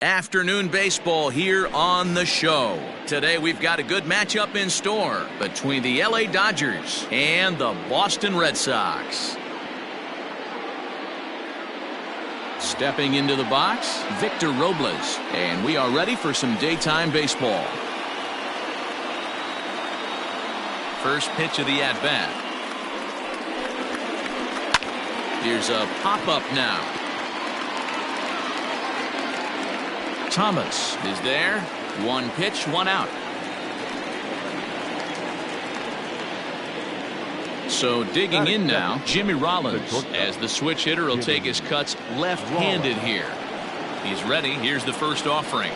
Afternoon baseball here on the show. Today we've got a good matchup in store between the LA Dodgers and the Boston Red Sox. Stepping into the box, Victor Robles, and we are ready for some daytime baseball. First pitch of the at-bat. Here's a pop-up now. Thomas is there. One pitch, one out. So digging in now, Jimmy Rollins, as the switch hitter will take his cuts left-handed here. He's ready. Here's the first offering.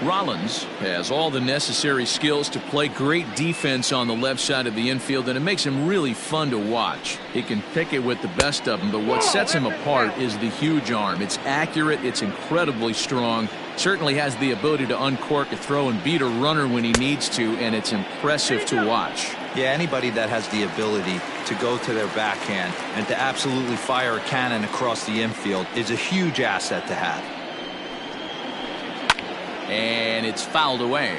Rollins has all the necessary skills to play great defense on the left side of the infield, and it makes him really fun to watch. He can pick it with the best of them, but what sets him apart is the huge arm. It's accurate, it's incredibly strong, certainly has the ability to uncork a throw and beat a runner when he needs to, and it's impressive to watch. Yeah, anybody that has the ability to go to their backhand and to absolutely fire a cannon across the infield is a huge asset to have. And it's fouled away.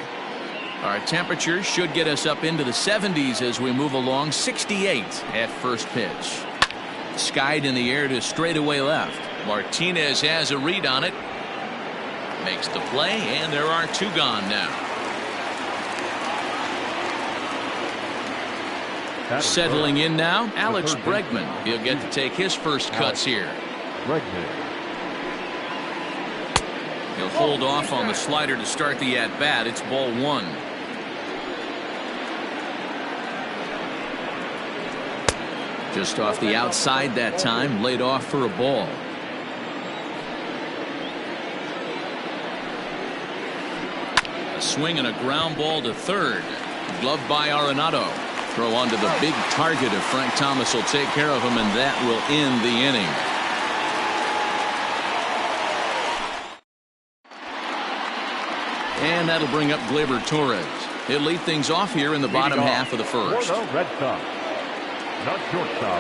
Our temperature should get us up into the 70s as we move along. 68 at first pitch. Skied in the air to straightaway left. Martinez has a read on it. Makes the play, and there are two gone now. Settling in now, Alex Bregman. He'll get to take his first cuts here. He'll hold off on the slider to start the at-bat. It's ball one. Just off the outside that time, laid off for a ball. A swing and a ground ball to third. Gloved by Arenado. Throw onto the big target of Frank Thomas will take care of him, and that will end the inning. And that'll bring up Gleyber Torres. He'll lead things off here in the bottom half of the first.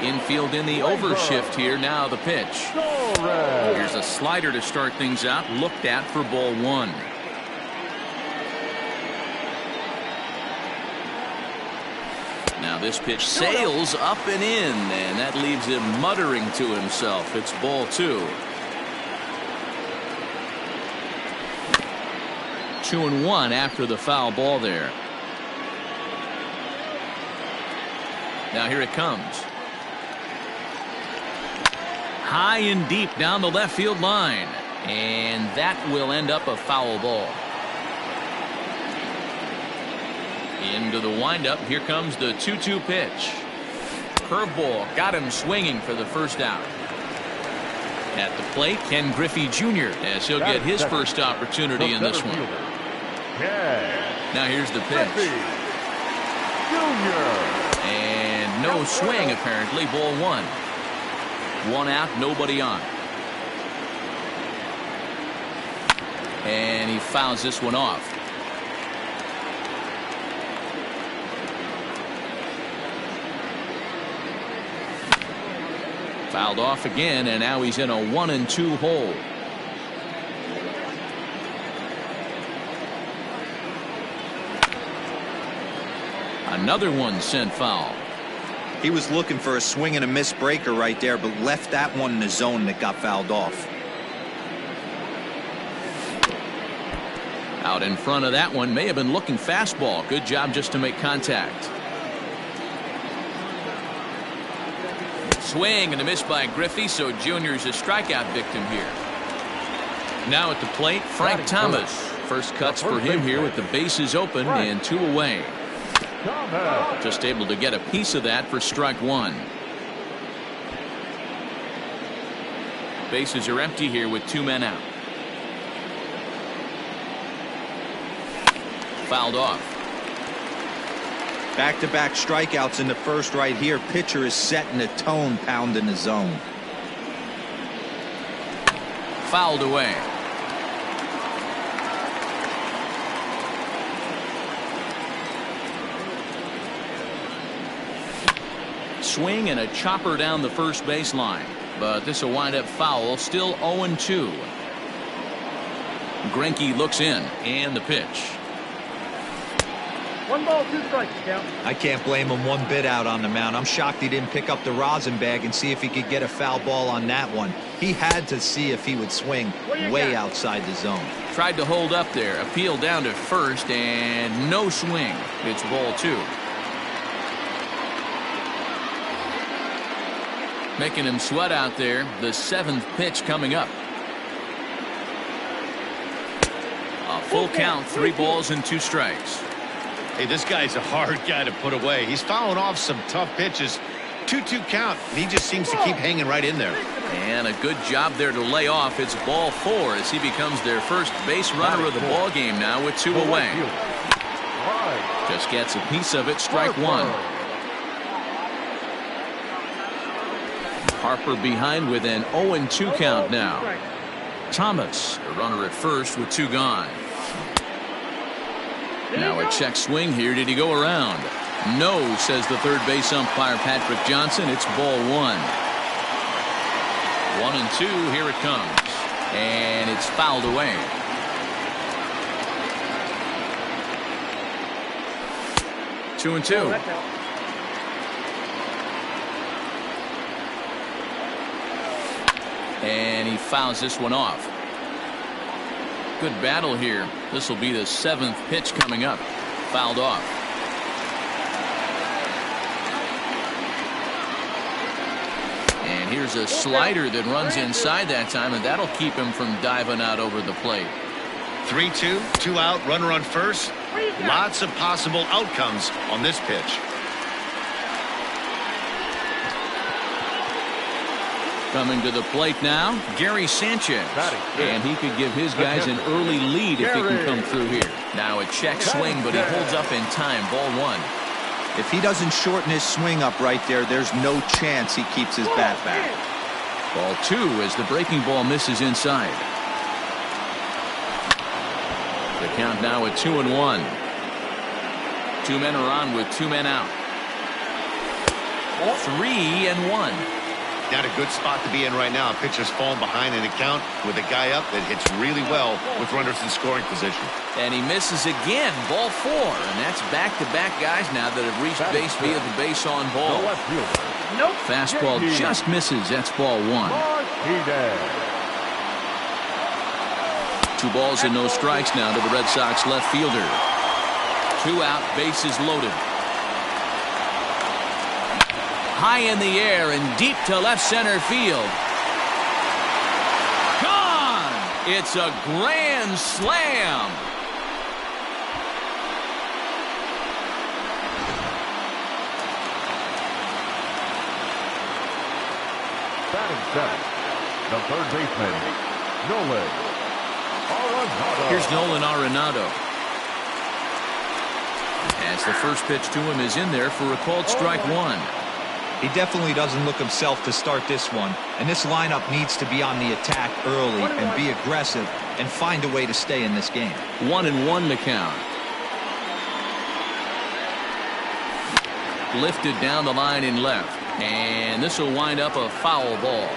Infield in the overshift here. Now the pitch. Here's a slider to start things out. Looked at for ball one. Now this pitch sails up and in, and that leaves him muttering to himself. It's ball two. 2-1 after the foul ball there. Now here it comes. High and deep down the left field line. And that will end up a foul ball. Into the windup. Here comes the 2-2 pitch. Curveball got him swinging for the first out. At the plate, Ken Griffey Jr. as he'll get his first opportunity in this one. Now here's the pitch. And no swing apparently. Ball one. One out, nobody on. And he fouls this one off. Fouled off again, and now he's in a 1-2 hole. Another one sent foul. He was looking for a swing and a miss breaker right there, but left that one in the zone that got fouled off. Out in front of that one, may have been looking fastball. Good job just to make contact. Swing and a miss by Griffey, so Junior's a strikeout victim here. Now at the plate, Frank Thomas. First cuts for him here with the bases open and two away. Just able to get a piece of that for strike one. Bases are empty here with two men out. Fouled off. Back-to-back strikeouts in the first right here. Pitcher is setting the tone, pounding the zone. Fouled away. Swing and a chopper down the first baseline. but this will wind up foul. Still 0-2. Greinke looks in, and the pitch. 1 ball, 2 strikes, count. I can't blame him one bit out on the mound. I'm shocked he didn't pick up the rosin bag and see if he could get a foul ball on that one. He had to see if he would swing way outside the zone. Tried to hold up there. Appeal down to first, and no swing. It's ball 2. Making him sweat out there. The 7th pitch coming up. A full count, 3 balls and 2 strikes. Hey, this guy's a hard guy to put away. He's fouling off some tough pitches. 2-2 count. He just seems to keep hanging right in there. And a good job there to lay off. It's ball 4 as he becomes their first base runner of the ball game now with 2 away. Just gets a piece of it. Strike 1. Harper behind with an 0-2 count now. Thomas, a runner at first with 2 gone. Now a check swing here. Did he go around? No, says the third base umpire Patrick Johnson. It's ball 1. 1-2. Here it comes. And it's fouled away. Two and 2. And he fouls this one off. Good battle here. This will be the 7th pitch coming up. Fouled off. And here's a slider that runs inside that time, and that'll keep him from diving out over the plate. 3-2, 2 out, runner on first. Lots of possible outcomes on this pitch. Coming to the plate now, Gary Sanchez. And he could give his guys an early lead if he can come through here. Now a check swing, but he holds up in time. Ball 1. If he doesn't shorten his swing up right there, there's no chance he keeps his bat back. Ball 2 as the breaking ball misses inside. The count now at 2-1. 2 men are on with 2 men out. 3-1. Not a good spot to be in right now. Pitcher's falling behind in the count with a guy up that hits really well with runners in scoring position. And he misses again. Ball 4. And that's back-to-back guys now that have reached base via the base on ball. Nope. Fastball just misses. That's ball 1. 2 balls and no strikes now to the Red Sox left fielder. 2 out, bases loaded. High in the air and deep to left center field. Gone! It's a grand slam. Batting 7th, the third baseman, Nolan Arenado. Here's Nolan Arenado. As the first pitch to him is in there for a called strike 1. He definitely doesn't look himself to start this one, and this lineup needs to be on the attack early and be aggressive and find a way to stay in this game. 1-1 the count. Lifted down the line in left, and this will wind up a foul ball.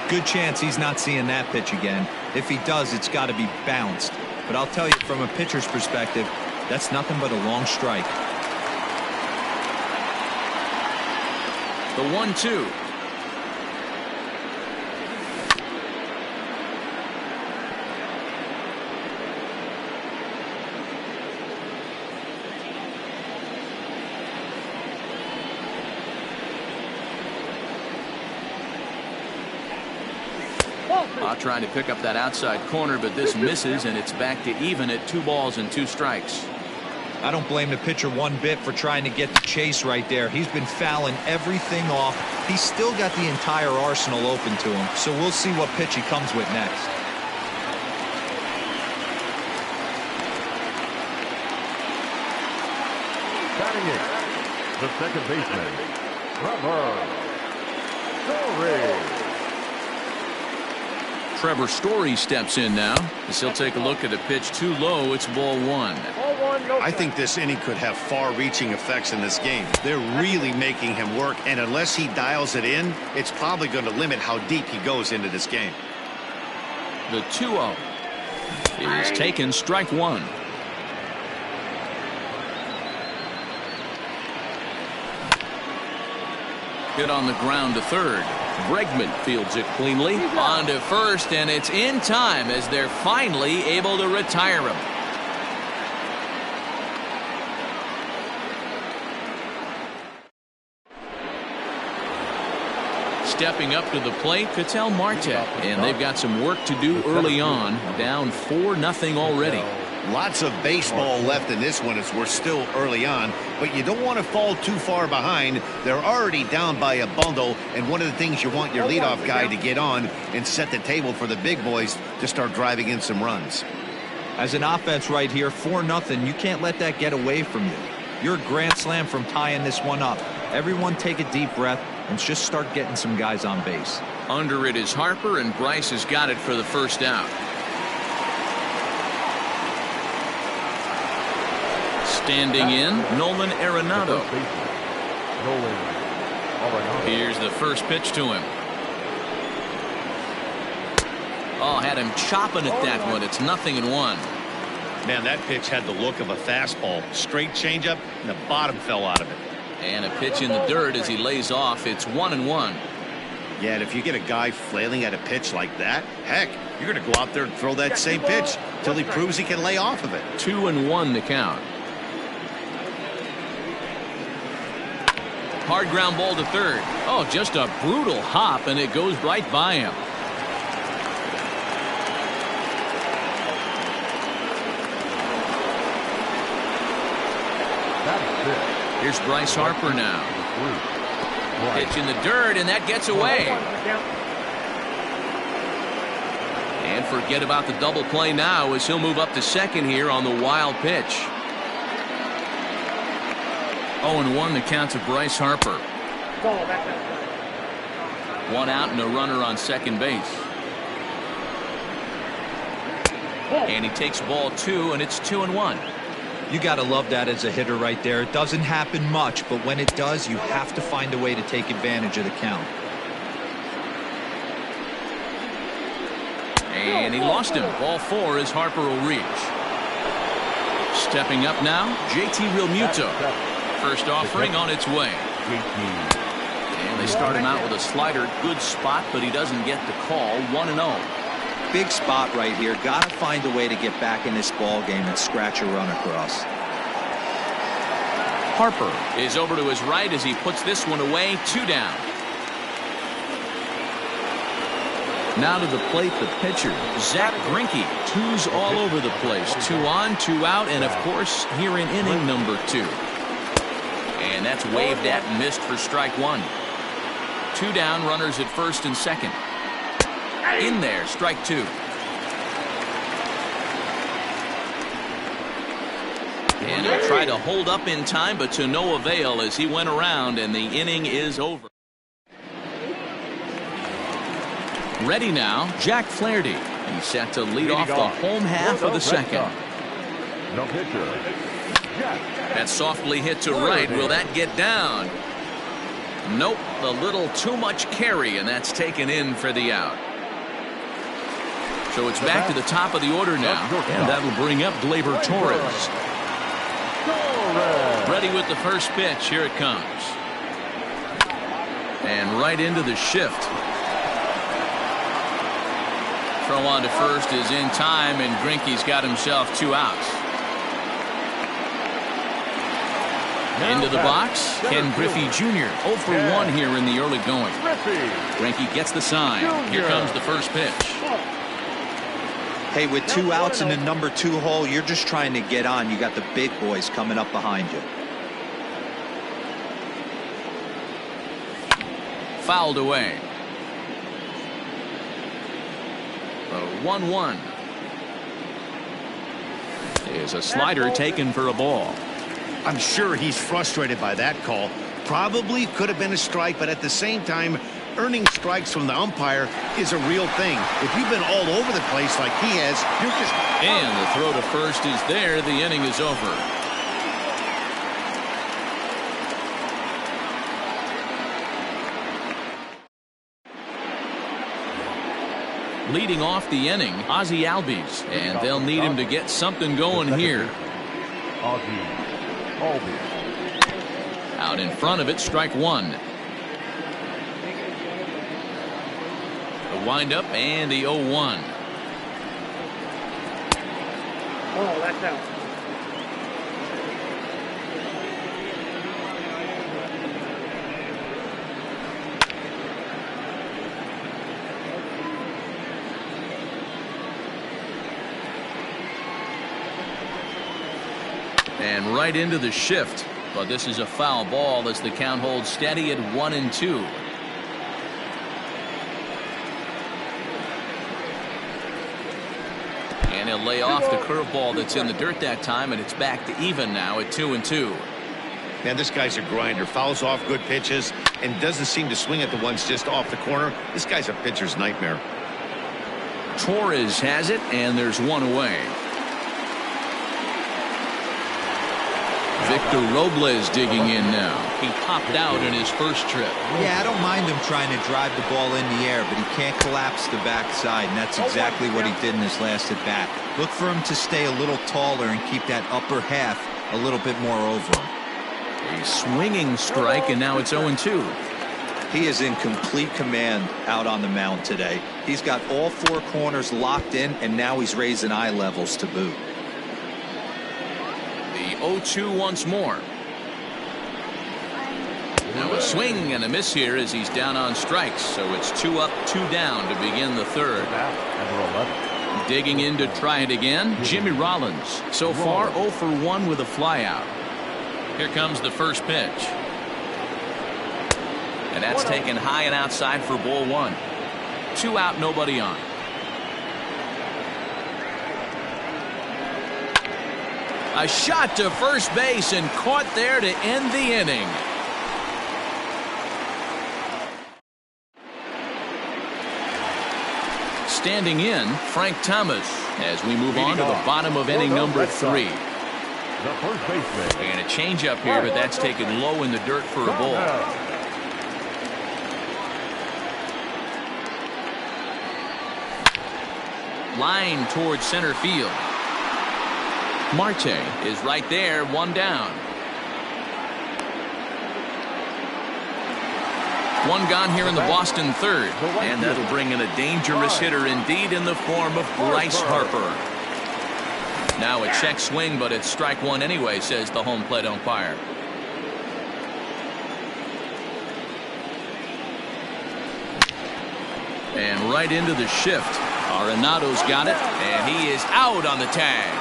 Good chance he's not seeing that pitch again. If he does, it's got to be bounced. But I'll tell you, from a pitcher's perspective, that's nothing but a long strike. The 1-2. Trying to pick up that outside corner, but this misses, and it's back to even at 2 balls and 2 strikes. I don't blame the pitcher one bit for trying to get the chase right there. He's been fouling everything off. He's still got the entire arsenal open to him, so we'll see what pitch he comes with next. Batting 8th, the second baseman, Trevor Story. Trevor Story steps in now as he'll take a look at a pitch too low. It's ball one. Ball one, no I count. think this inning could have far-reaching effects in this game. They're really making him work, and unless he dials it in, it's probably going to limit how deep he goes into this game. The 2-0 is taken, strike one. Hit on the ground to third. Bregman fields it cleanly on to first, and it's in time as they're finally able to retire him. Stepping up to the plate, Ketel Marte, and they've got some work to do early on. Down 4-0 already. Lots of baseball left in this one as we're still early on, but you don't want to fall too far behind. They're already down by a bundle, and one of the things you want your leadoff guy to get on and set the table for the big boys to start driving in some runs. As an offense right here, 4-0, you can't let that get away from you. You're a grand slam from tying this one up. Everyone take a deep breath and just start getting some guys on base. Under it is Harper, and Bryce has got it for the first out. Standing in, Nolan Arenado. Here's the first pitch to him. Oh, had him chopping at that one. It's 0-1. Man, that pitch had the look of a fastball. Straight changeup, and the bottom fell out of it. And a pitch in the dirt as he lays off. It's 1-1. Yeah, and if you get a guy flailing at a pitch like that, heck, you're going to go out there and throw that same pitch till he proves he can lay off of it. 2-1 to count. Hard ground ball to third. Oh, just a brutal hop, and it goes right by him. Here's Bryce Harper now. Pitch in the dirt, and that gets away. And forget about the double play now as he'll move up to second here on the wild pitch. 0-1 the count to Bryce Harper. One out and a runner on second base. And he takes ball two, and it's 2-1. You got to love that as a hitter right there. It doesn't happen much, but when it does, you have to find a way to take advantage of the count. And he lost him. Ball four as Harper will reach. Stepping up now, JT Realmuto. First offering on its way. And they start him out with a slider. Good spot, but he doesn't get the call. 1-0. Big spot right here. Got to find a way to get back in this ball game and scratch a run across. Harper is over to his right as he puts this one away. 2 down. Now to the plate, the pitcher, Zach Greinke. 2s all over the place. 2 on, 2 out, and of course, here in inning number 2. And that's waved at and missed for strike one. 2 down, runners at first and second. In there, strike 2. And he'll try to hold up in time, but to no avail as he went around, and the inning is over. Ready now, Jack Flaherty. He's set to lead off the home half of the second. No pitcher. That softly hit to right. Will that get down? Nope. A little too much carry, and that's taken in for the out. So it's back to the top of the order now, and that'll bring up Gleyber Torres. Ready with the first pitch. Here it comes. And right into the shift. Throw on to first is in time, and Greinke's got himself 2 outs. Into the box, Ken Griffey Jr. 0 for 1 here in the early going. Greinke gets the sign. Here comes the first pitch. Hey, with 2 outs in the number 2 hole, you're just trying to get on. You got the big boys coming up behind you. Fouled away. 1-1. Is a slider taken for a ball. I'm sure he's frustrated by that call. Probably could have been a strike, but at the same time, earning strikes from the umpire is a real thing. If you've been all over the place like he has, you're just... And the throw to first is there. The inning is over. Leading off the inning, Ozzie Albies, and they'll need him to get something going here. Out in front of it, strike one. The windup and the 0-1. Oh, that's out. And right into the shift. But this is a foul ball as the count holds steady at 1-2. And he'll lay off the curveball that's in the dirt that time, and it's back to even now at 2-2. Man, this guy's a grinder. Fouls off good pitches and doesn't seem to swing at the ones just off the corner. This guy's a pitcher's nightmare. Torres has it, and there's one away. Victor Robles digging in now. He popped out in his first trip. Yeah, I don't mind him trying to drive the ball in the air, but he can't collapse the backside, and that's exactly what he did in his last at bat. Look for him to stay a little taller and keep that upper half a little bit more over him. A swinging strike, and now it's 0-2. He is in complete command out on the mound today. He's got all four corners locked in, and now he's raising eye levels to boot. 0-2 once more. Now a swing and a miss here as he's down on strikes, so it's 2 up, 2 down to begin the third. Digging in to try it again, Jimmy Rollins. So far 0 for 1 with a flyout. Here comes the first pitch. And that's taken high and outside for ball 1. 2 out, nobody on. A shot to first base and caught there to end the inning. Standing in, Frank Thomas, as we move on to the bottom of inning number 3. And a changeup here, but that's taken low in the dirt for a ball. Line towards center field. Marte is right there, 1 down. 1 gone here in the Boston third, and that'll bring in a dangerous hitter indeed in the form of Bryce Harper. Now a check swing, but it's strike 1 anyway, says the home plate umpire. And right into the shift. Arenado's got it, and he is out on the tag.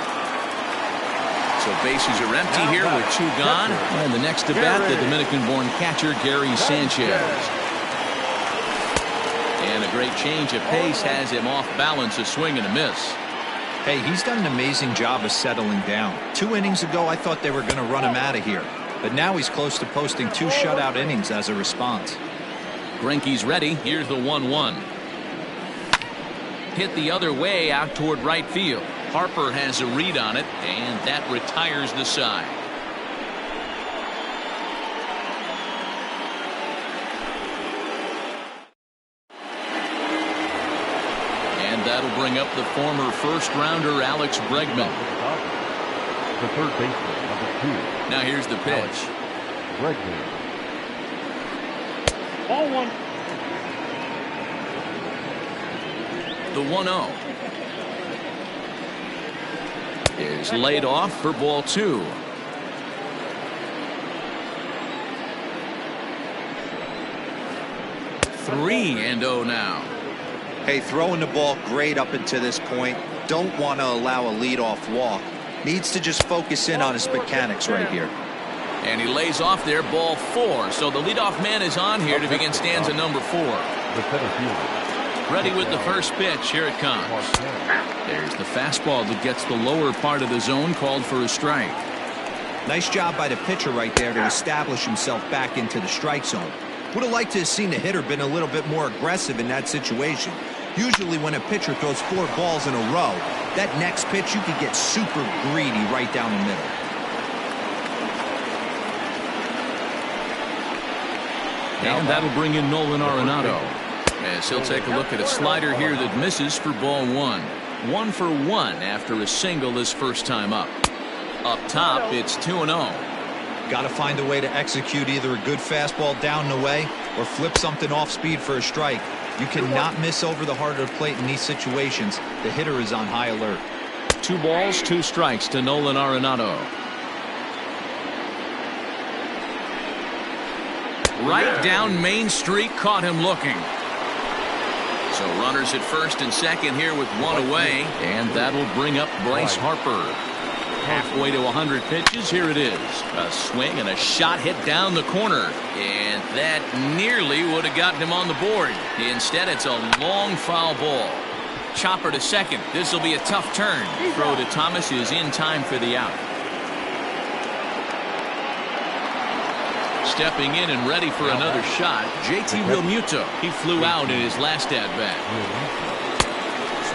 So bases are empty here with 2 gone. And the next to bat, the Dominican-born catcher Gary Sanchez. And a great change of pace has him off balance, a swing and a miss. Hey, he's done an amazing job of settling down. 2 innings ago, I thought they were going to run him out of here. But now he's close to posting 2 shutout innings as a response. Greinke's ready. Here's the 1-1. Hit the other way out toward right field. Harper has a read on it, and that retires the side. And that'll bring up the former first-rounder Alex Bregman. The third baseman, number 2. Now here's the pitch. Bregman. Ball 1. The 1-0 is laid off for ball 2. Three and 0 now. Hey, throwing the ball great up until this point. Don't want to allow a leadoff walk. Needs to just focus in on his mechanics right here. And he lays off there, ball 4. So the leadoff man is on here to begin stanza number 4. The center fielder. Ready with the first pitch. Here it comes. There's the fastball that gets the lower part of the zone, called for a strike. Nice job by the pitcher right there to establish himself back into the strike zone. Would have liked to have seen the hitter been a little bit more aggressive in that situation. Usually when a pitcher throws 4 balls in a row, that next pitch you could get super greedy right down the middle. And that'll bring in Nolan Arenado, as he'll take a look at a slider here that misses for ball 1. 1 for 1 after a single his first time up. Up top, it's 2-0. Got to find a way to execute either a good fastball down the way or flip something off speed for a strike. You cannot miss over the heart of the plate in these situations. The hitter is on high alert. 2 balls, 2 strikes to Nolan Arenado. Right down Main Street, caught him looking. So runners at first and second here with 1 away, and that'll bring up Bryce Harper. Halfway to 100 pitches, here it is. A swing and a shot hit down the corner, and that nearly would have gotten him on the board. Instead, it's a long foul ball. Chopper to second. This will be a tough turn. Throw to Thomas is in time for the out. Stepping in and ready for another shot, JT Realmuto. He flew out in his last at-bat.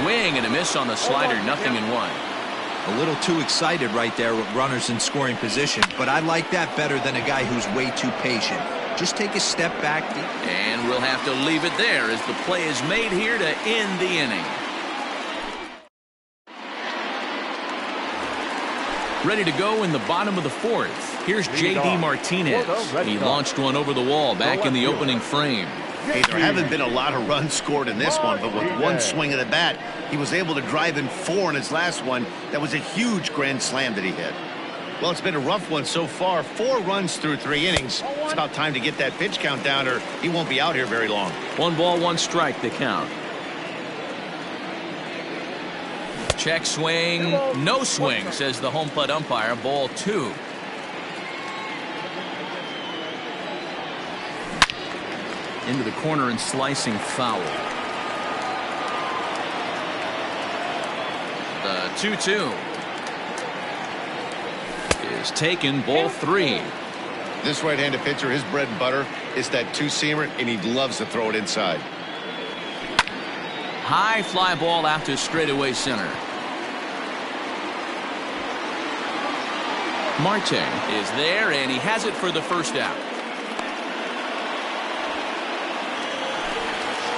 Swing and a miss on the slider, 0-1. A little too excited right there with runners in scoring position, but I like that better than a guy who's way too patient. Just take a step back. And we'll have to leave it there as the play is made here to end the inning. Ready to go in the bottom of the 4th. Here's J.D. Martinez. He launched one over the wall back in the opening frame. Hey, there haven't been a lot of runs scored in this one, but with one swing of the bat, he was able to drive in 4 in his last one. That was a huge grand slam that he hit. Well, it's been a rough one so far. 4 runs through 3 innings. It's about time to get that pitch count down, or he won't be out here very long. 1 ball, 1 strike, the count. Check swing, no swing, says the home plate umpire. Ball 2. Into the corner and slicing foul. The 2-2 is taken. Ball 3. This right-handed pitcher, his bread and butter is that 2-seamer, and he loves to throw it inside. High fly ball out to straightaway center. Marte is there, and he has it for the first out.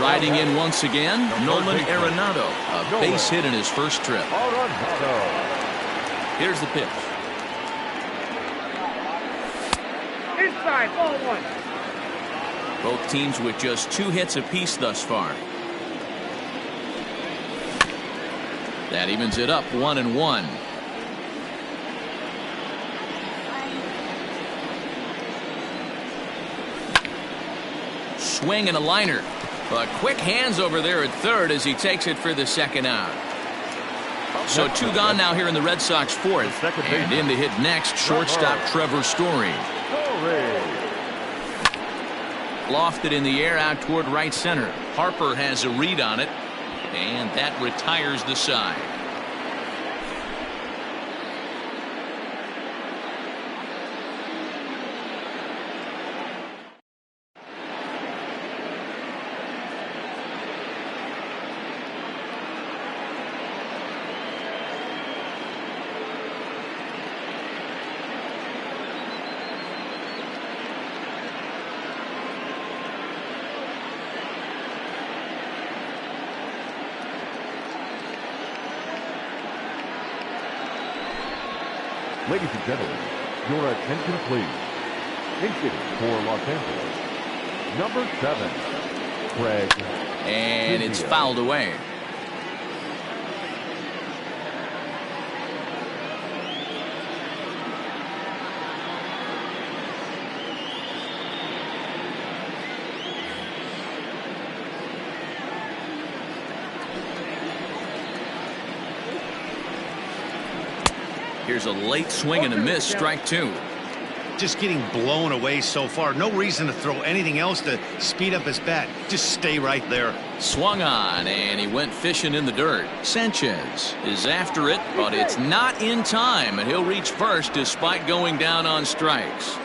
Riding in once again, Nolan Arenado. A base hit in his first trip. Here's the pitch. Inside, ball 1. Both teams with just 2 hits apiece thus far. That evens it up, 1-1. Swing and a liner. But quick hands over there at third as he takes it for the second out. So 2 gone now here in the Red Sox 4th. And in to hit next, shortstop Trevor Story. Lofted in the air out toward right center. Harper has a read on it, and that retires the side. Ladies and gentlemen, your attention please. Hitting for Los Angeles, number 7, Craig. And it's fouled away. Here's a late swing and a miss, strike 2. Just getting blown away so far. No reason to throw anything else to speed up his bat. Just stay right there. Swung on, and he went fishing in the dirt. Sanchez is after it, but it's not in time, and he'll reach first despite going down on strikes.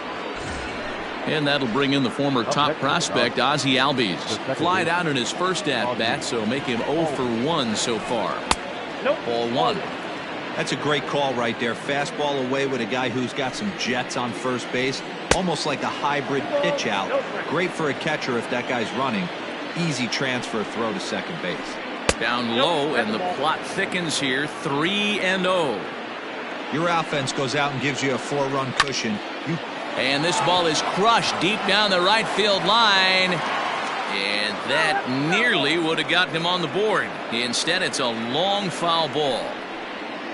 And that'll bring in the former top prospect, Ozzie Albies. Flied out in his first at-bat, so make him 0 for 1 so far. Ball 1. That's a great call right there. Fastball away with a guy who's got some jets on first base. Almost like a hybrid pitch out. Great for a catcher if that guy's running. Easy transfer throw to second base. Down low, and the plot thickens here. 3-0. Your offense goes out and gives you a 4-run cushion. And this ball is crushed deep down the right field line. And that nearly would have gotten him on the board. Instead, it's a long foul ball.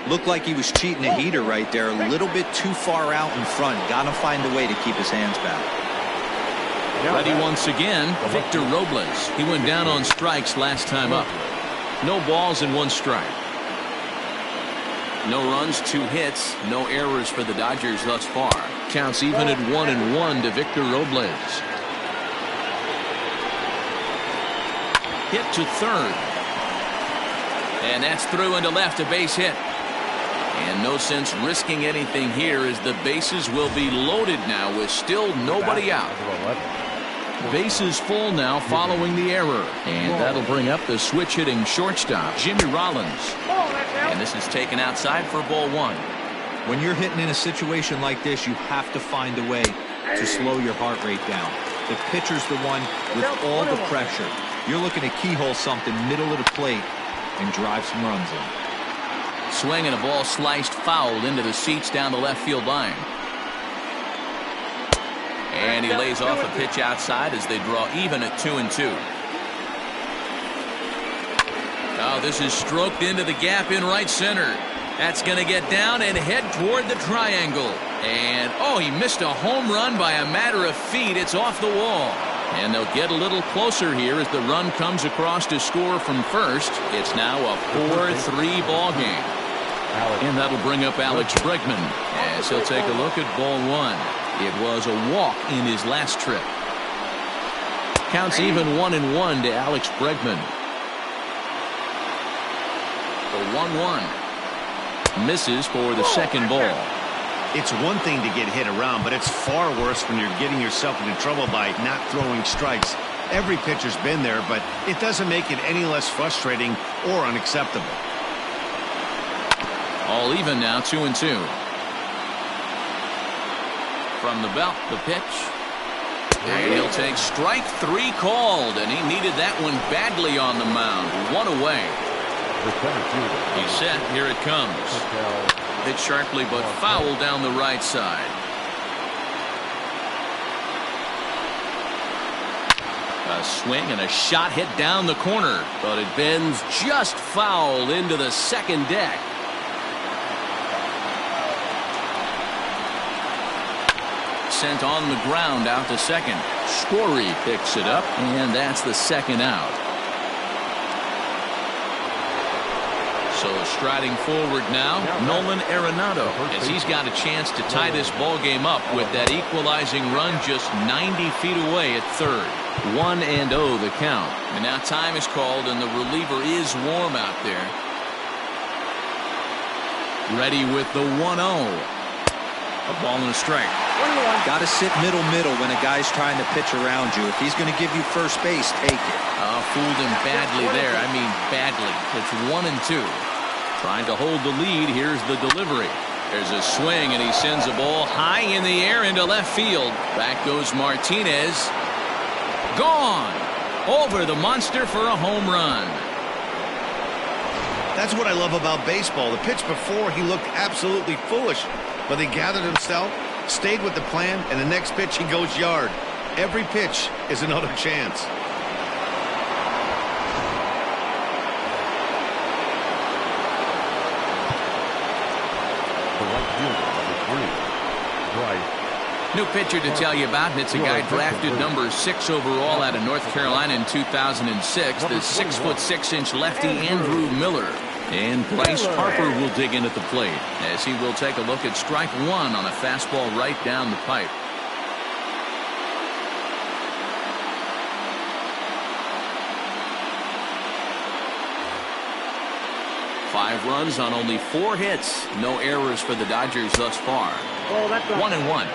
Looked like he was cheating a heater right there. A little bit too far out in front. Got to find a way to keep his hands back. Ready once again, Victor Robles. He went down on strikes last time up. No balls and 1 strike. No runs, 2 hits, no errors for the Dodgers thus far. Counts even at 1-1 to Victor Robles. Hit to third. And that's through into left, a base hit. And no sense risking anything here as the bases will be loaded now with still nobody out. Bases full now following the error. And that'll bring up the switch-hitting shortstop, Jimmy Rollins. And this is taken outside for ball 1. When you're hitting in a situation like this, you have to find a way to slow your heart rate down. The pitcher's the one with all the pressure. You're looking to keyhole something middle of the plate and drive some runs in. Swing and a ball sliced foul into the seats down the left field line. And he lays off a pitch outside as they draw even at 2-2. Oh, this is stroked into the gap in right center. That's going to get down and head toward the triangle. And, oh, he missed a home run by a matter of feet. It's off the wall. And they'll get a little closer here as the run comes across to score from first. It's now a 4-3 ball game. And that'll bring up Alex Bregman as he'll take a look at ball 1. It was a walk in his last trip. Counts even 1-1 to Alex Bregman. The 1-1. Misses for the second ball. It's one thing to get hit around, but it's far worse when you're getting yourself into trouble by not throwing strikes. Every pitcher's been there, but it doesn't make it any less frustrating or unacceptable. All even now, 2-2. From the belt, the pitch. And he'll take strike 3 called, and he needed that one badly on the mound. 1 away. He's set. Here it comes. Hit sharply, but foul down the right side. A swing and a shot hit down the corner, but it bends just foul into the second deck. Sent on the ground out to second. Story picks it up, and that's the second out. So striding forward now, Nolan Arenado, as he's got a chance to tie this ball game up with that equalizing run just 90 feet away at third. 1-0 the count. And now time is called, and the reliever is warm out there. Ready with the 1-0. A ball and a strike. Got to sit middle when a guy's trying to pitch around you. If he's going to give you first base, take it. Fooled him badly there. I mean badly. It's 1-2. Trying to hold the lead. Here's the delivery. There's a swing, and he sends a ball high in the air into left field. Back goes Martinez. Gone. Over the monster for a home run. That's what I love about baseball. The pitch before, he looked absolutely foolish, but he gathered himself, stayed with the plan, and the next pitch he goes yard. Every pitch is another chance. New pitcher to tell you about, and it's a guy drafted number 6 overall out of North Carolina in 2006, the 6'6" lefty Andrew Miller. And Bryce Harper will dig in at the plate as he will take a look at strike 1 on a fastball right down the pipe. Five runs on only 4 hits. No errors for the Dodgers thus far. 1-1.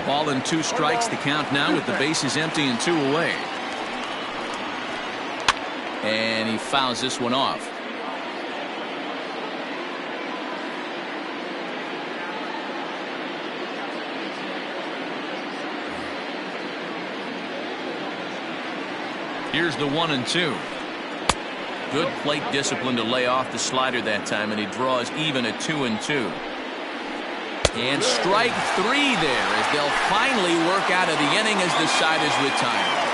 Ball and 2 strikes, the count now with the bases empty and 2 away. And he fouls this one off. Here's the 1-2. Good plate discipline to lay off the slider that time, and he draws even at 2-2. And strike 3 there as they'll finally work out of the inning as the side is retired.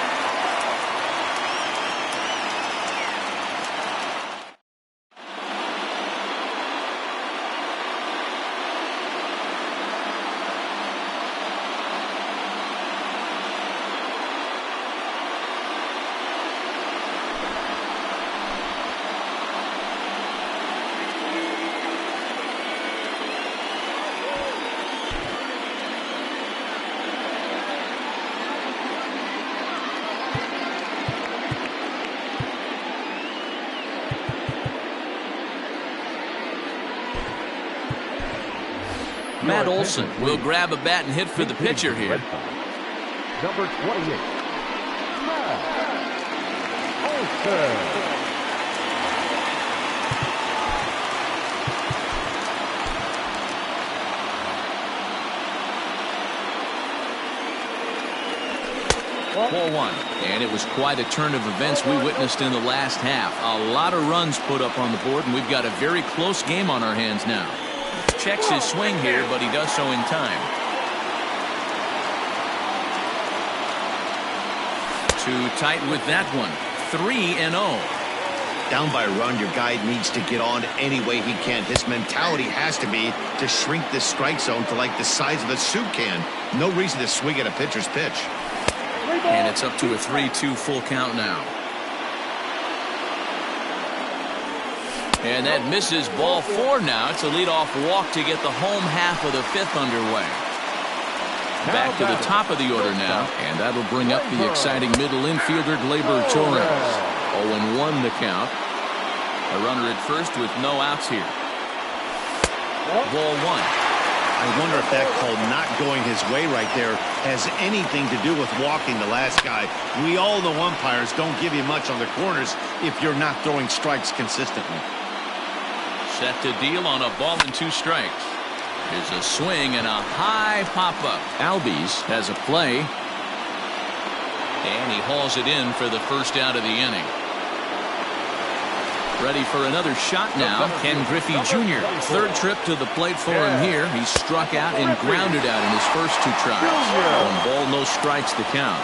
Matt Olson will grab a bat and hit for the pitcher here. Number 28, Matt Olson. 4-1. And it was quite a turn of events we witnessed in the last half. A lot of runs put up on the board, and we've got a very close game on our hands now. Checks his swing here, but he does so in time. Too tight with that one. 3-0. Down by a run, your guy needs to get on any way he can. His mentality has to be to shrink this strike zone to like the size of a soup can. No reason to swing at a pitcher's pitch. And it's up to a 3-2 full count now. And that misses. Ball 4 now. It's a leadoff walk to get the home half of the 5th underway. Back to the top of the order now, and that'll bring up the exciting middle infielder Gleyber Torres. 0-1 the count. A runner at first with no outs here. Ball 1. I wonder if that call not going his way right there has anything to do with walking the last guy. We all know umpires don't give you much on the corners if you're not throwing strikes consistently. Set to deal on a ball and 2 strikes. Here's a swing and a high pop-up. Albies has a play. And he hauls it in for the first out of the inning. Ready for another shot now. Ken Griffey Jr. Third trip to the plate for him here. He struck out and grounded out in his first 2 tries. 1 ball, no strikes to count.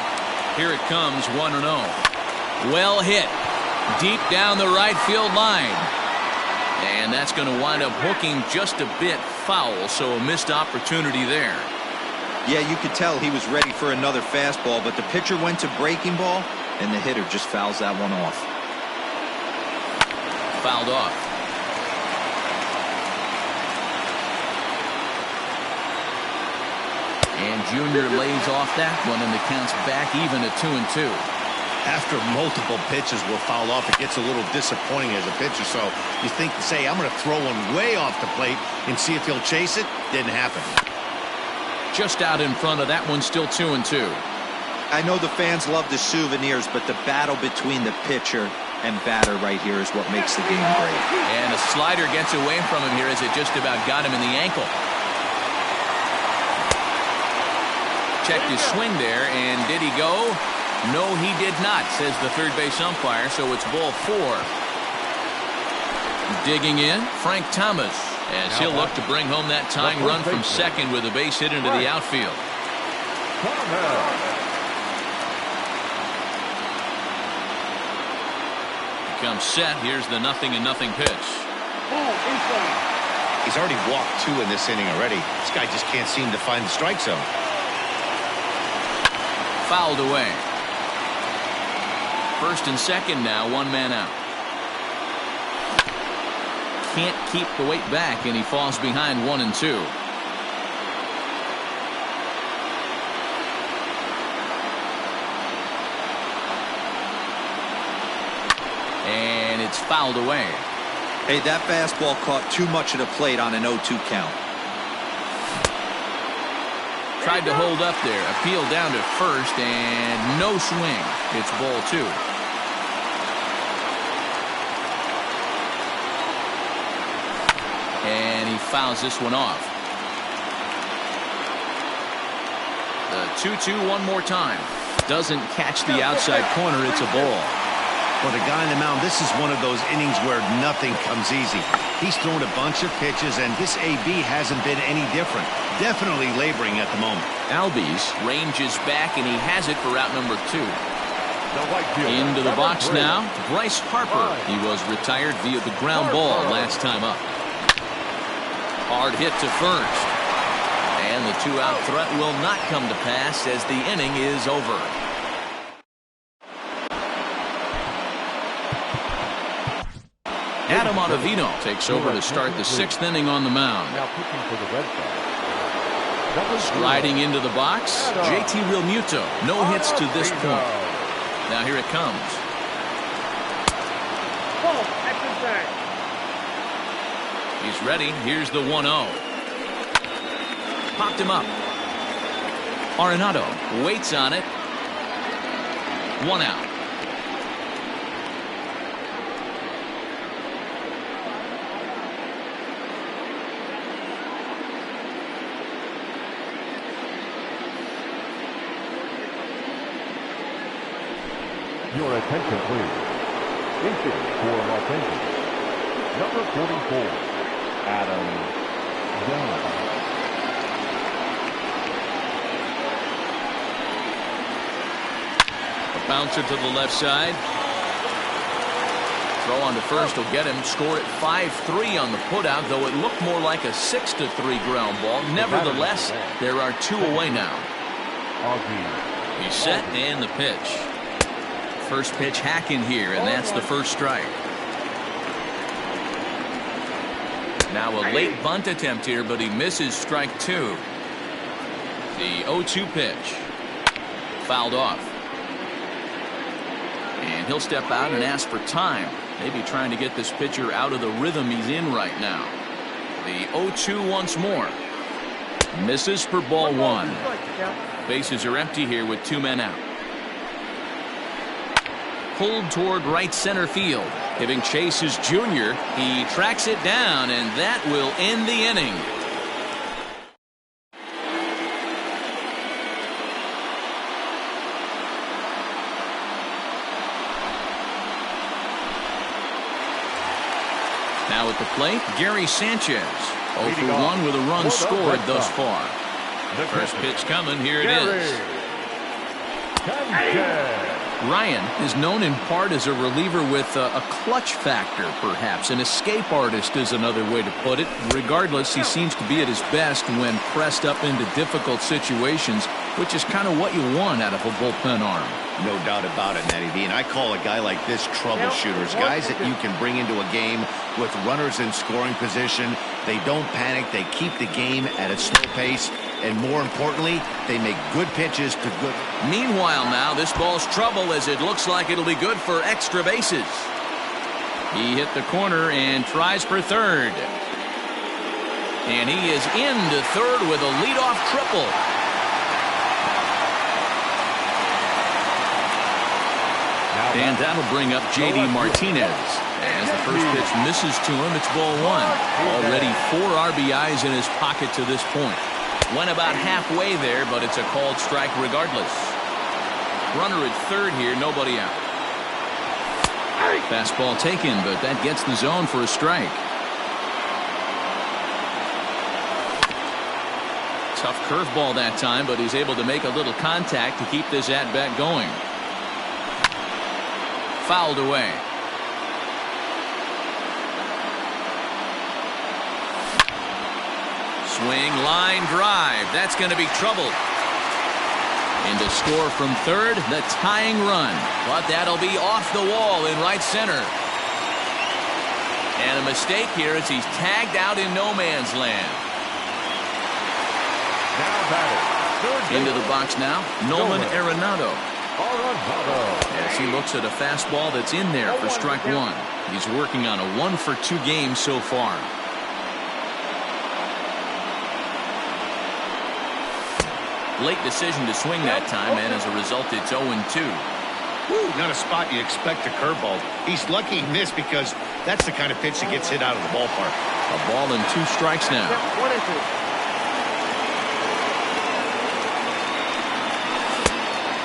Here it comes, 1-0. Well hit. Deep down the right field line. And that's going to wind up hooking just a bit foul, so a missed opportunity there. Yeah, you could tell he was ready for another fastball, but the pitcher went to breaking ball, and the hitter just fouls that one off. Fouled off. And Junior lays off that one, and the count's back even at 2-2. After multiple pitches were fouled off, it gets a little disappointing as a pitcher. So you think, say, I'm going to throw one way off the plate and see if he'll chase it. Didn't happen. Just out in front of that one, still 2-2. I know the fans love the souvenirs, but the battle between the pitcher and batter right here is what makes the game great. And a slider gets away from him here as it just about got him in the ankle. Checked his swing there, and did he go? No, he did not, says the third base umpire, so it's ball 4. Digging in, Frank Thomas, as he'll look to bring home that tying run from second with a base hit into the outfield. Comes set. Here's the 0-0 pitch. He's already walked 2 in this inning already. This guy just can't seem to find the strike zone. Fouled away. First and second now, 1 man out. Can't keep the weight back, and he falls behind 1-2. And it's fouled away. Hey, that fastball caught too much of the plate on an 0-2 count. Tried to hold up there. Appeal down to first, and no swing. It's ball 2. And he fouls this one off. The 2-2 one more time. Doesn't catch the outside corner. It's a ball. For the guy on the mound, this is one of those innings where nothing comes easy. He's thrown a bunch of pitches, and this AB hasn't been any different. Definitely laboring at the moment. Albies ranges back, and he has it for out number 2. The right fielder, Into the number box 3. now, Bryce Harper. He was retired via the ground ball last time up. Hard hit to first. And the 2-out threat will not come to pass as the inning is over. Adam Ottavino takes over to start the 6th inning on the mound. Now pitching for the Red Sox. Number 0. Riding into the box, JT Realmuto. No hits to this point. Now here it comes. Ball, exercise. He's ready. Here's the 1-0. Popped him up. Arenado waits on it. 1 out. Your attention, please. Infield for Los Angeles. Number 44, Adam Young. A bouncer to the left side. Throw on to first will get him. Score at 5-3 on the putout, though it looked more like a 6-3 ground ball. Nevertheless, there are 2 away now. He's set and the pitch. First pitch hacking here, and that's the first strike. Now a late bunt attempt here, but he misses strike 2. The 0-2 pitch. Fouled off. And he'll step out and ask for time. Maybe trying to get this pitcher out of the rhythm he's in right now. The 0-2 once more. Misses for ball 1. Bases are empty here with 2 men out. Pulled toward right center field. Giving chase is Junior. He tracks it down, and that will end the inning. Now at the plate, Gary Sanchez. 0 for 1 with a run scored thus far. First pitch coming. Here it is. Ryan is known in part as a reliever with a clutch factor, perhaps. An escape artist is another way to put it. Regardless, he seems to be at his best when pressed up into difficult situations, which is kind of what you want out of a bullpen arm. No doubt about it, Matty V. And I call a guy like this troubleshooters. Guys that you can bring into a game with runners in scoring position. They don't panic. They keep the game at a slow pace. And more importantly, they make good pitches to good. Meanwhile now, this ball's trouble as it looks like it'll be good for extra bases. He hit the corner and tries for third. And he is into third with a leadoff triple. And that'll bring up J.D. Martinez. As the first pitch misses to him, it's ball 1. Already 4 RBIs in his pocket to this point. Went about halfway there, but it's a called strike regardless. Runner at third here, nobody out. Fastball taken, but that gets the zone for a strike. Tough curveball that time, but he's able to make a little contact to keep this at-bat going. Fouled away. Swing, line drive. That's going to be trouble. And to score from third, the tying run. But that'll be off the wall in right center. And a mistake here as he's tagged out in no man's land. Into the box now, Nolan Arenado. As he looks at a fastball that's in there for strike 1. He's working on a 1-for-2 game so far. Late decision to swing that time, and as a result, it's 0-2. Woo, not a spot you expect a curveball. He's lucky he missed because that's the kind of pitch that gets hit out of the ballpark. A ball and 2 strikes now. 1-2.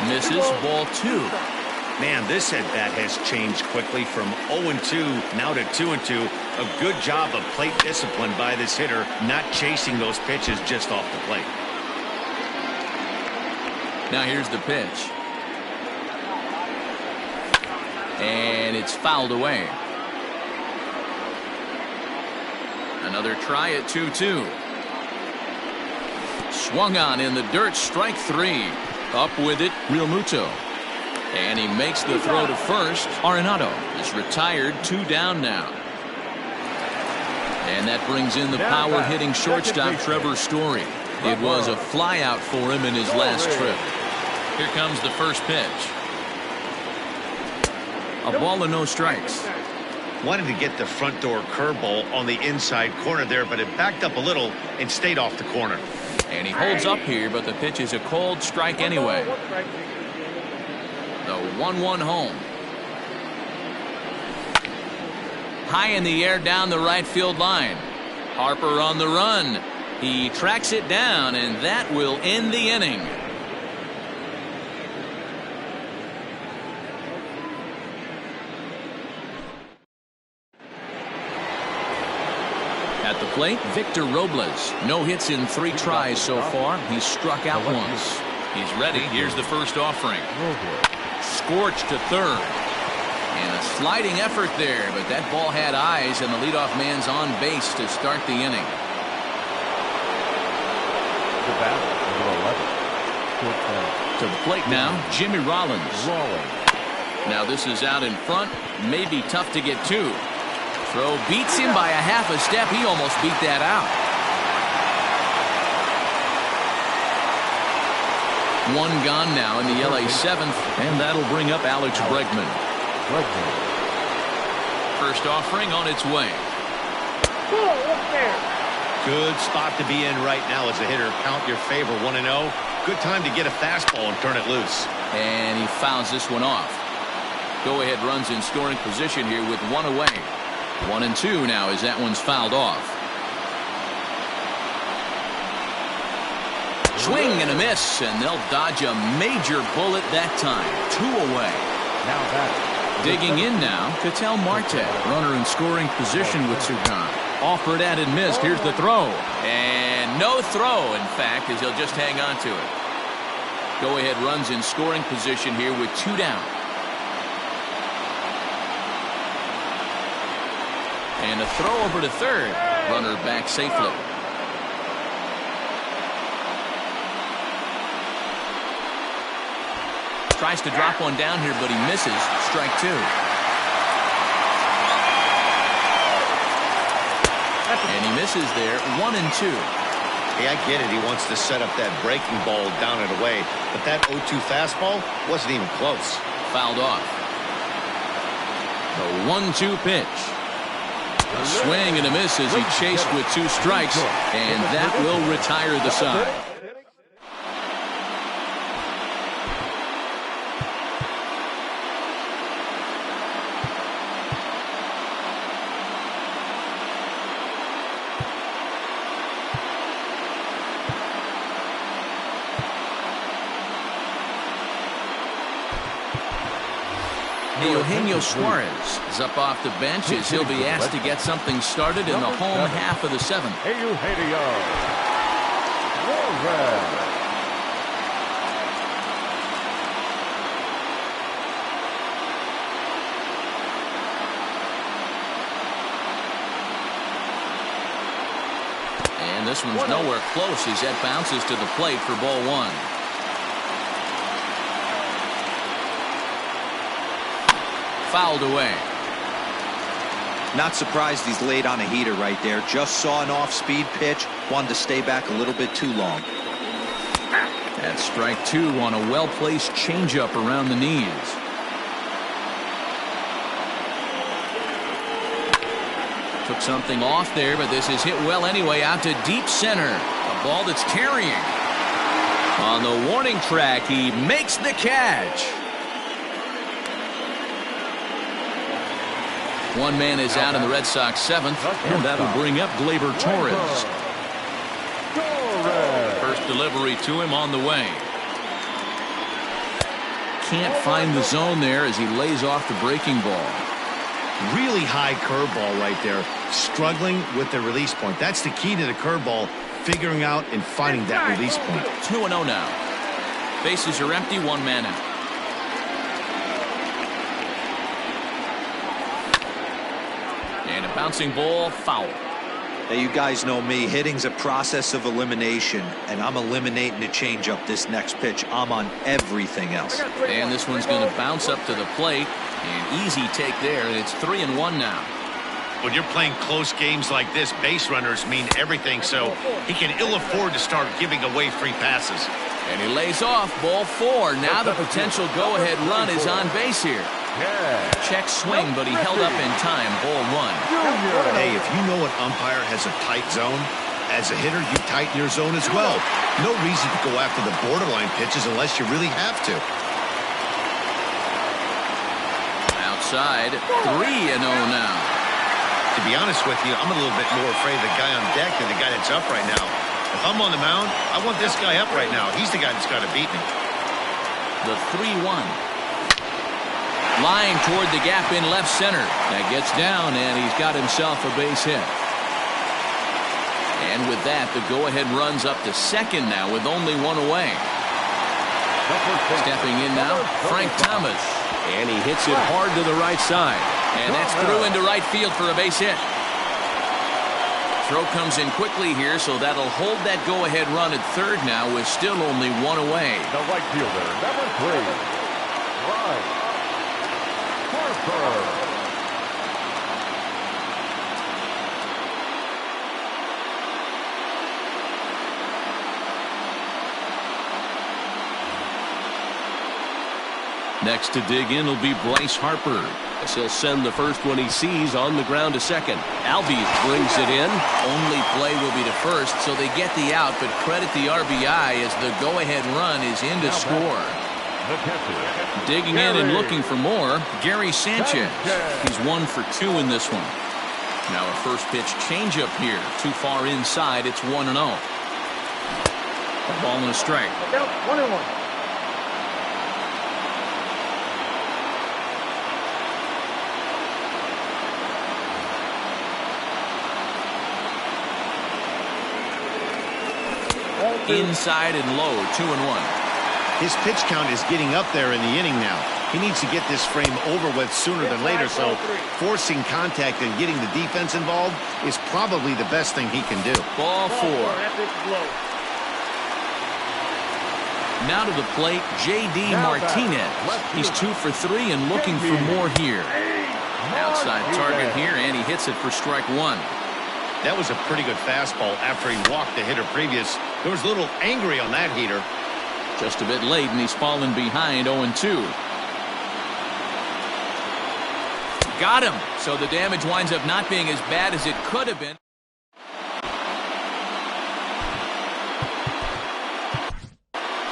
Misses, ball 2. Man, this at-bat has changed quickly from 0-2 now to 2-2. A good job of plate discipline by this hitter, not chasing those pitches just off the plate. Now here's the pitch. And it's fouled away. Another try at 2-2. Swung on in the dirt, strike 3. Up with it, Realmuto. And he makes the throw to first. Arenado is retired, 2 down now. And that brings in the power-hitting shortstop Trevor Story. It was a flyout for him in his last trip. Here comes the first pitch. A ball and no strikes. Wanted to get the front door curveball on the inside corner there, but it backed up a little and stayed off the corner. And he holds up here, but the pitch is a cold strike anyway. The 1-1 home. High in the air down the right field line. Harper on the run. He tracks it down, and that will end the inning. At the plate, Victor Robles. No hits in 3 tries so far. He's struck out once. He's ready. Here's the first offering. Scorched to third. And a sliding effort there, but that ball had eyes, and the leadoff man's on base to start the inning. The batter, number 11. To the plate now, Jimmy Rollins. Now this is out in front. May be tough to get to. Throw beats him by a half a step. He almost beat that out. 1 gone now in the LA 7th, and that'll bring up Alex Bregman. First offering on its way. Good spot to be in right now as a hitter. Count your favor, 1-0. Good time to get a fastball and turn it loose. And he fouls this one off. Go ahead runs in scoring position here with 1 away. 1-2 now as that one's fouled off. Swing and a miss, and they'll dodge a major bullet that time. 2 away. Now batter. Digging in now, Ketel Marte. Runner in scoring position with 2 gone. Offered at and missed. Here's the throw. And no throw, in fact, as he'll just hang on to it. Go ahead runs in scoring position here with 2 down. And a throw over to third. Runner back safely. Tries to drop one down here, but he misses. Strike 2. And he misses there. 1-2. Hey, I get it. He wants to set up that breaking ball down and away, but that 0-2 fastball wasn't even close. Fouled off. The 1-2 pitch. A swing and a miss as he chased with 2 strikes, and that will retire the side. Eugenio Suarez is up off the bench as he'll be asked to get something started in the home half of the 7th. Eugenio Suarez. And this one's nowhere close as that bounces to the plate for ball 1. Fouled away. Not surprised he's laid on a heater right there. Just saw an off-speed pitch. Wanted to stay back a little bit too long. That's strike 2 on a well-placed changeup around the knees. Took something off there, but this is hit well anyway out to deep center. A ball that's carrying. On the warning track, he makes the catch. One man is out in the Red Sox 7th, and that'll bring up Gleyber Torres. First delivery to him on the way. Can't find the zone there as he lays off the breaking ball. Really high curveball right there. Struggling with the release point. That's the key to the curveball, figuring out and finding that release point. 2-0 now. Bases are empty, one man out. And a bouncing ball, foul. Now, you guys know me. Hitting's a process of elimination, and I'm eliminating the changeup this next pitch. I'm on everything else. And this one's going to bounce up to the plate. An easy take there, and it's 3-1 now. When you're playing close games like this, base runners mean everything, so he can ill afford to start giving away free passes. And he lays off, ball 4. Now the potential go-ahead run is on base here. Check swing, but he held up in time, ball 1. Hey, if you know an umpire has a tight zone, as a hitter, you tighten your zone as well. No reason to go after the borderline pitches unless you really have to. Outside, 3-0 now. To be honest with you, I'm a little bit more afraid of the guy on deck than the guy that's up right now. If I'm on the mound, I want this guy up right now. He's the guy that's got to beat me. The 3-1. Line toward the gap in left center. That gets down, and he's got himself a base hit. And with that, the go-ahead runs up to second now with only one away. Stepping in now, Frank Thomas. And he hits it hard to the right side. And that's through into right field for a base hit. Throw comes in quickly here, so that'll hold that go-ahead run at third now with still only one away. The right fielder, number 3, Bryce Harper. Next to dig in will be Bryce Harper, as he'll send the first one he sees on the ground to second. Albies brings it in. Only play will be to first, so they get the out, but credit the RBI as the go-ahead run is in to score. Digging in and looking for more, Gary Sanchez. He's 1 for 2 in this one. Now a first pitch changeup here. Too far inside, it's 1-0. A ball and a strike. 1-1. Inside and low, 2-1. His pitch count is getting up there in the inning now. He needs to get this frame over with sooner than later, so forcing contact and getting the defense involved is probably the best thing he can do. Ball 4. Now to the plate, J.D. Martinez. He's 2 for 3 and looking for more here. Outside target here, and he hits it for strike 1. That was a pretty good fastball after he walked the hitter previous. There was a little angry on that heater. Just a bit late, and he's fallen behind 0-2. Got him. So the damage winds up not being as bad as it could have been.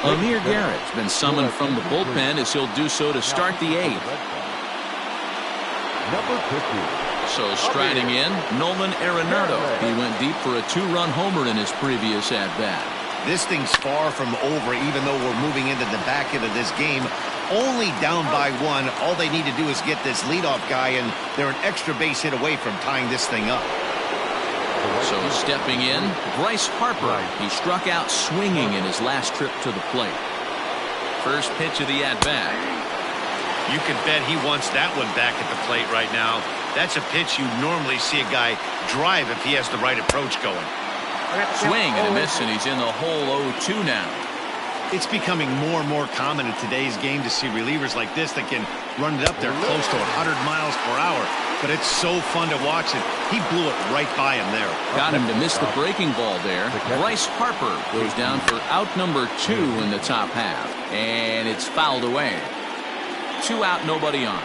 Amir Garrett's been summoned from the bullpen as he'll do so to start the 8th. Number 50. So striding in, Nolan Arenado. He went deep for a 2-run homer in his previous at-bat. This thing's far from over, even though we're moving into the back end of this game. Only down by 1. All they need to do is get this leadoff guy, and they're an extra base hit away from tying this thing up. So stepping in, Bryce Harper. He struck out swinging in his last trip to the plate. First pitch of the at-bat. You can bet he wants that one back at the plate right now. That's a pitch you normally see a guy drive if he has the right approach going. Swing and a miss, and he's in the hole 0-2 now. It's becoming more and more common in today's game to see relievers like this that can run it up there close to 100 miles per hour. But it's so fun to watch it. He blew it right by him there. Got him to miss the breaking ball there. Bryce Harper goes down for out number 2 in the top half. And it's fouled away. 2 out, nobody on.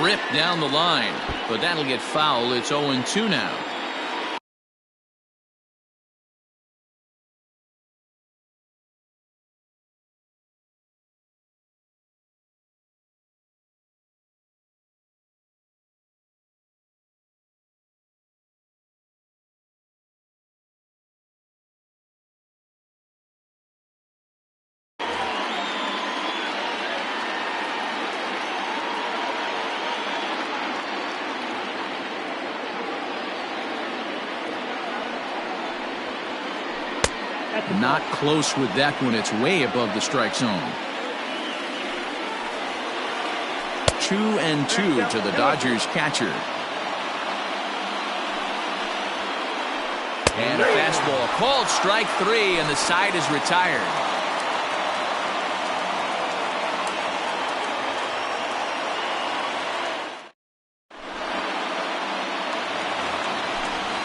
Ripped down the line. But that'll get fouled. It's 0-2 now. Not close with that one. It's way above the strike zone. 2-2 to the Dodgers catcher. And a fastball called strike 3, and the side is retired.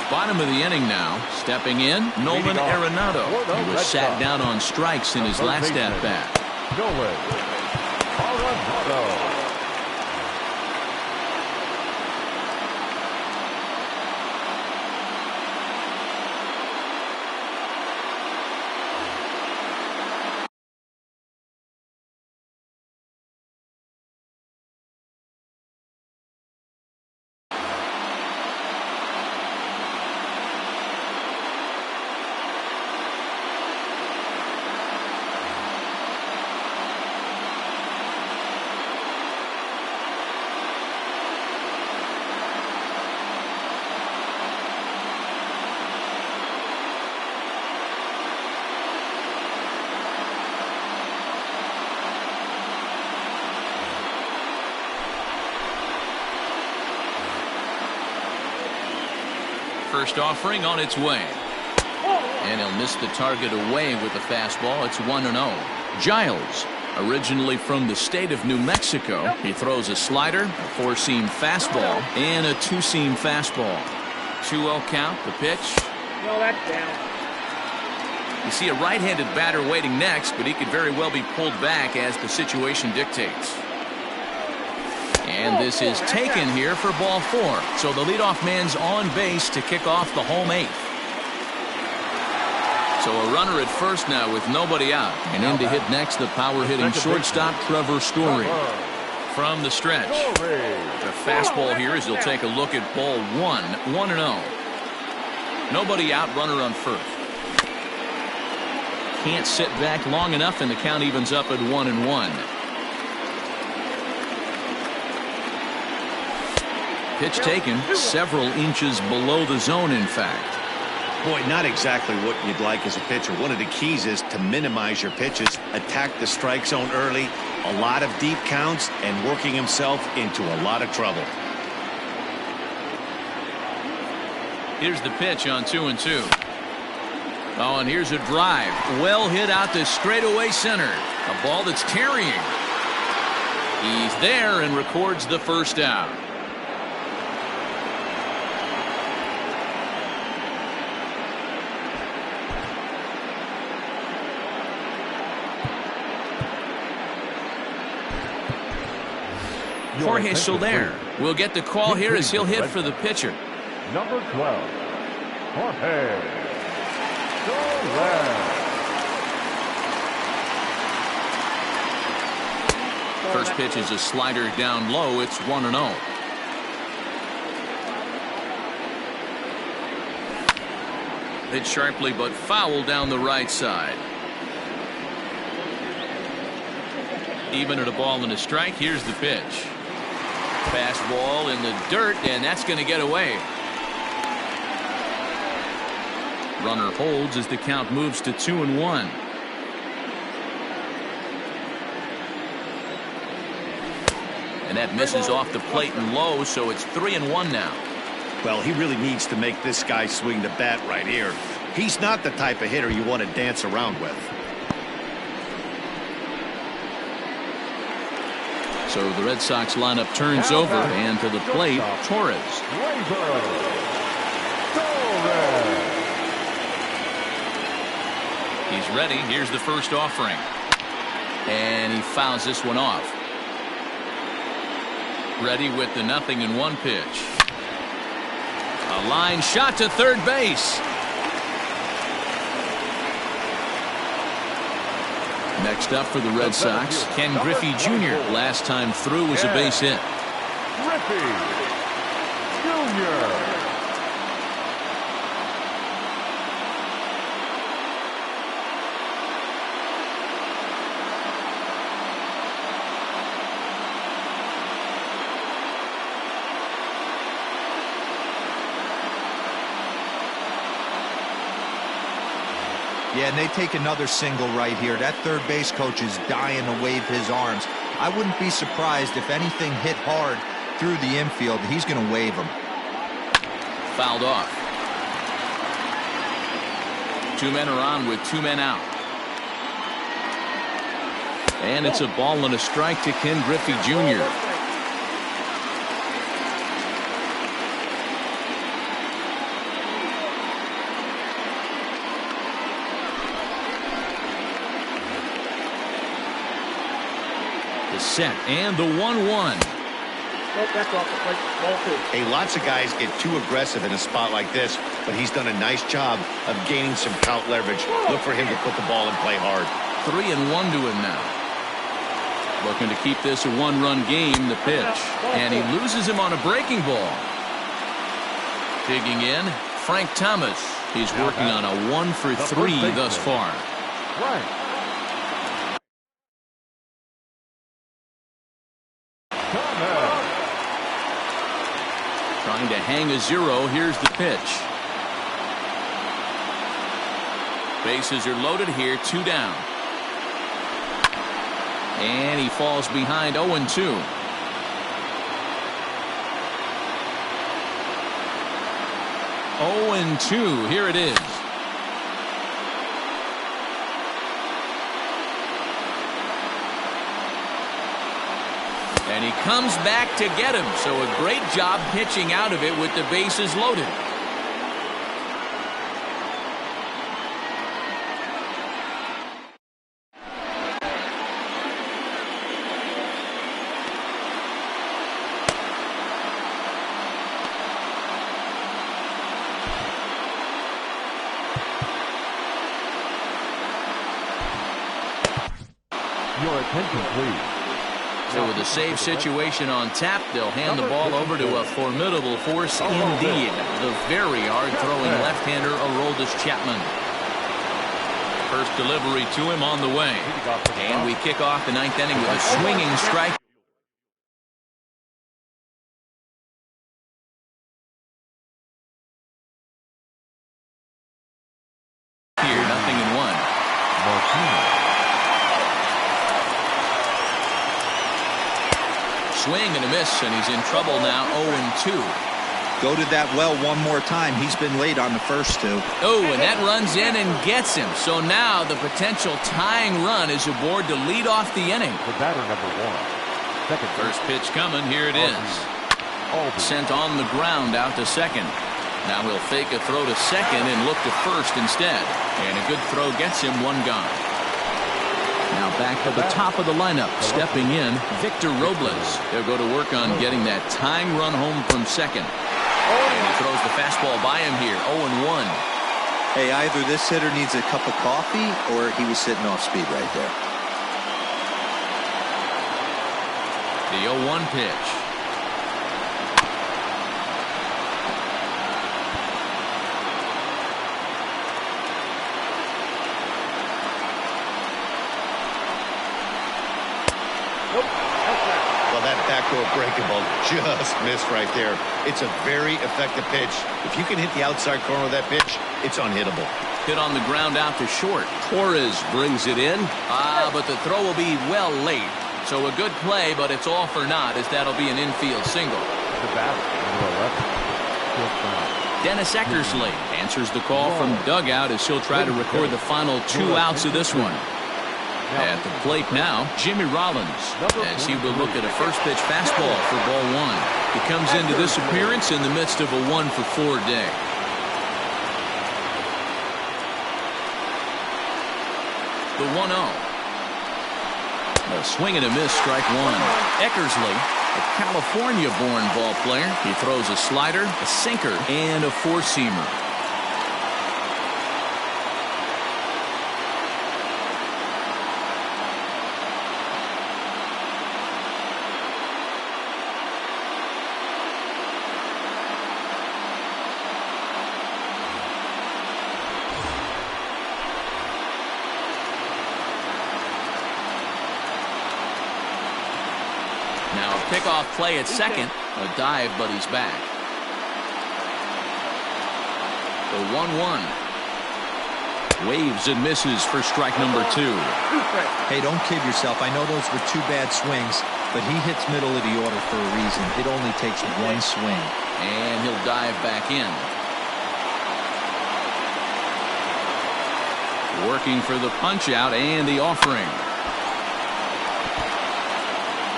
Bottom of the inning now. Stepping in, Nolan Arenado. He was sat down on strikes in his last at-bat. Nolan Arenado. First offering on its way. And he'll miss the target away with the fastball. It's 1-0. Giles, originally from the state of New Mexico. He throws a slider, a 4-seam fastball, and a 2-seam fastball. 2-0 count, the pitch. No, that's down. You see a right-handed batter waiting next, but he could very well be pulled back as the situation dictates. And this is taken here for ball 4. So the leadoff man's on base to kick off the home 8th. So a runner at first now with nobody out. And in to hit next, the power-hitting shortstop, Trevor Story. From the stretch. The fastball here as he'll take a look at ball 1. 1-0. Nobody out, runner on first. Can't sit back long enough, and the count evens up at 1-1. Pitch taken several inches below the zone, in fact. Boy, not exactly what you'd like as a pitcher. One of the keys is to minimize your pitches, attack the strike zone early, a lot of deep counts, and working himself into a lot of trouble. Here's the pitch on 2-2. Oh, and here's a drive. Well hit out to straightaway center. A ball that's carrying. He's there and records the first out. Jorge Soler will get the call here as he'll hit for the pitcher. Number 12, Jorge Soler. First pitch is a slider down low. It's 1-0. Hit sharply but foul down the right side. Even at a ball and a strike. Here's the pitch. Fastball in the dirt, and that's going to get away. Runner holds as the count moves to 2-1. And that misses off the plate and low, so it's 3-1 now. Well, he really needs to make this guy swing the bat right here. He's not the type of hitter you want to dance around with. So the Red Sox lineup turns over, and to the plate, Torres. He's ready. Here's the first offering. And he fouls this one off. Ready with the 0-1 pitch. A line shot to third base. Next up for the Red Sox, Ken Griffey Jr. Last time through was a base hit. Griffey Jr. Yeah, and they take another single right here. That third base coach is dying to wave his arms. I wouldn't be surprised if anything hit hard through the infield. He's going to wave them. Fouled off. 2 men are on with 2 men out. And it's a ball and a strike to Ken Griffey Jr. The set and the 1-1. That's off the plate. Ball 2. Hey, lots of guys get too aggressive in a spot like this, but he's done a nice job of gaining some count leverage. Look for him to put the ball and play hard. 3-1 to him now. Looking to keep this a 1-run game. The pitch, and he loses him on a breaking ball. Digging in, Frank Thomas. He's working on a 1-for-3 thus far. Right. Trying to hang a 0. Here's the pitch. Bases are loaded here. 2 down. And he falls behind 0-2. Here it is. And he comes back to get him. So a great job pitching out of it with the bases loaded. Your attention, please. So with a save situation on tap, they'll hand the ball over to a formidable force indeed. The very hard-throwing left-hander, Aroldis Chapman. First delivery to him on the way. And we kick off the 9th inning with a swinging strike. Here, 0-1. Swing and a miss, and he's in trouble now. 0-2. Go to that well one more time. He's been late on the first 2. Oh, and that runs in and gets him. So now the potential tying run is aboard to lead off the inning. The batter, number 1. Second. First pitch coming. Here it is. Sent on the ground out to second. Now he'll fake a throw to second and look to first instead. And a good throw gets him 1 gone. Now back to the top of the lineup, stepping in, Victor Robles. He'll go to work on getting that tying run home from second. And he throws the fastball by him here, 0-1. Hey, either this hitter needs a cup of coffee or he was sitting off speed right there. The 0-1 pitch. Well, that backdoor breaking ball just missed right there. It's a very effective pitch. If you can hit the outside corner of that pitch, it's unhittable. Hit on the ground out to short. Torres brings it in. But the throw will be well late. So a good play, but it's all for naught, as that'll be an infield single. The batter, number 11. Dennis Eckersley answers the call from dugout as he'll try to record the final 2 outs of this one. At the plate now, Jimmy Rollins, as he will look at a first pitch fastball for ball 1. He comes into this appearance in the midst of a 1-for-4 day. The 1-0. A swing and a miss, strike 1. Eckersley, a California-born ball player. He throws a slider, a sinker, and a four-seamer. Now a pickoff play at second. A dive, but he's back. The 1-1. Waves and misses for strike number 2. Hey, don't kid yourself. I know those were 2 bad swings, but he hits middle of the order for a reason. It only takes 1 swing. And he'll dive back in. Working for the punch out and the offering.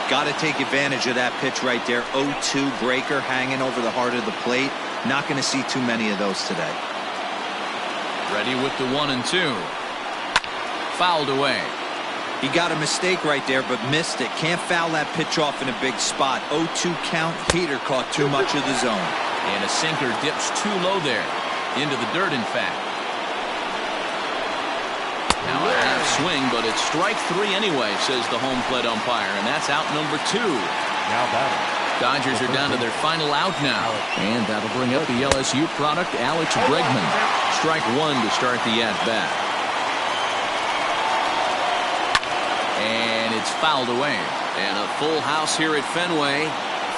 Got to take advantage of that pitch right there. 0-2 breaker hanging over the heart of the plate. Not going to see too many of those today. Ready with the 1 and 2. Fouled away. He got a mistake right there, but missed it. Can't foul that pitch off in a big spot. 0-2 count. Heater caught too much of the zone. And a sinker dips too low there. Into the dirt, in fact. Now a half swing, but it's strike 3 anyway, says the home plate umpire, and that's out number 2. Now batting. Dodgers are down to their final out now, and that'll bring up the LSU product, Alex Bregman. Strike 1 to start the at-bat. And it's fouled away. And a full house here at Fenway.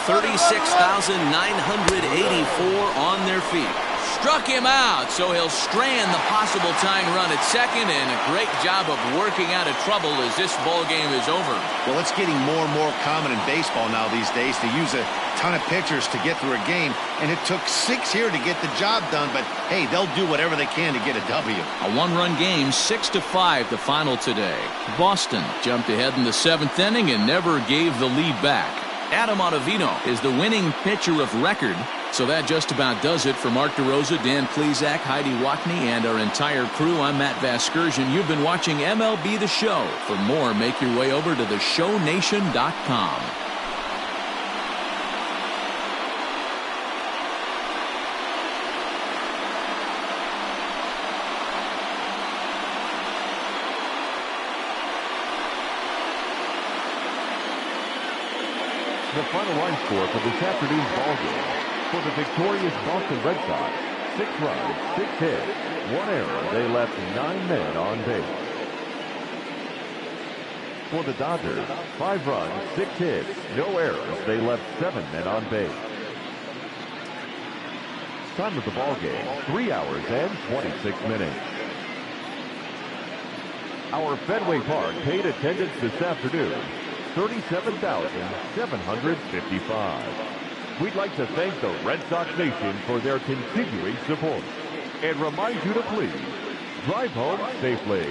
36,984 on their feet. Struck him out, so he'll strand the possible tying run at second, and a great job of working out of trouble as this ball game is over. Well, it's getting more and more common in baseball now these days to use a ton of pitchers to get through a game, and it took 6 here to get the job done, but hey, they'll do whatever they can to get a W. A 1-run game, 6-5 the final today. Boston jumped ahead in the 7th inning and never gave the lead back. Adam Ottavino is the winning pitcher of record. So that just about does it for Mark DeRosa, Dan Plesac, Heidi Watney, and our entire crew. I'm Matt Vasgersian. You've been watching MLB The Show. For more, make your way over to theshownation.com. The final line score for this afternoon's ball game. For the victorious Boston Red Sox, 6 runs, 6 hits, 1 error. They left 9 men on base. For the Dodgers, 5 runs, 6 hits, no errors. They left 7 men on base. Time of the ball game, 3 hours and 26 minutes. Our Fenway Park paid attendance this afternoon, 37,755. We'd like to thank the Red Sox Nation for their continuing support and remind you to please drive home safely.